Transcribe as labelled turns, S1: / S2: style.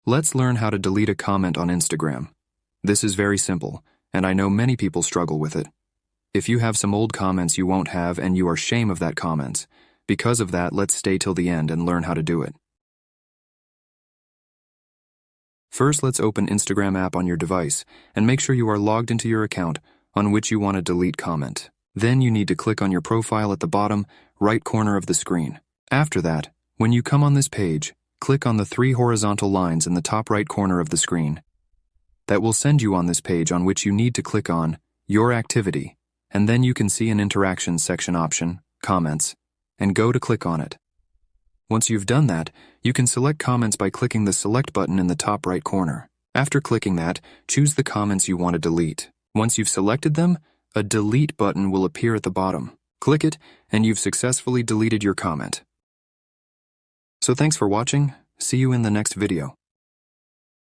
S1: Let's learn how to delete a comment on Instagram. This is very simple, and I know many people struggle with it. If you have some old comments you won't have and you are ashamed of that comments, because of that, let's stay till the end and learn how to do it. First, let's open Instagram app on your device and make sure you are logged into your account on which you want to delete comment. Then you need to click on your profile at the bottom right corner of the screen. After that, when you come on this page, click on the 3 horizontal lines in the top right corner of the screen. That will send you on this page on which you need to click on Your Activity, and then you can see an Interactions section option, Comments, and go to click on it. Once you've done that, you can select comments by clicking the Select button in the top right corner. After clicking that, choose the comments you want to delete. Once you've selected them, a Delete button will appear at the bottom. Click it, and you've successfully deleted your comment. So thanks for watching. See you in the next video.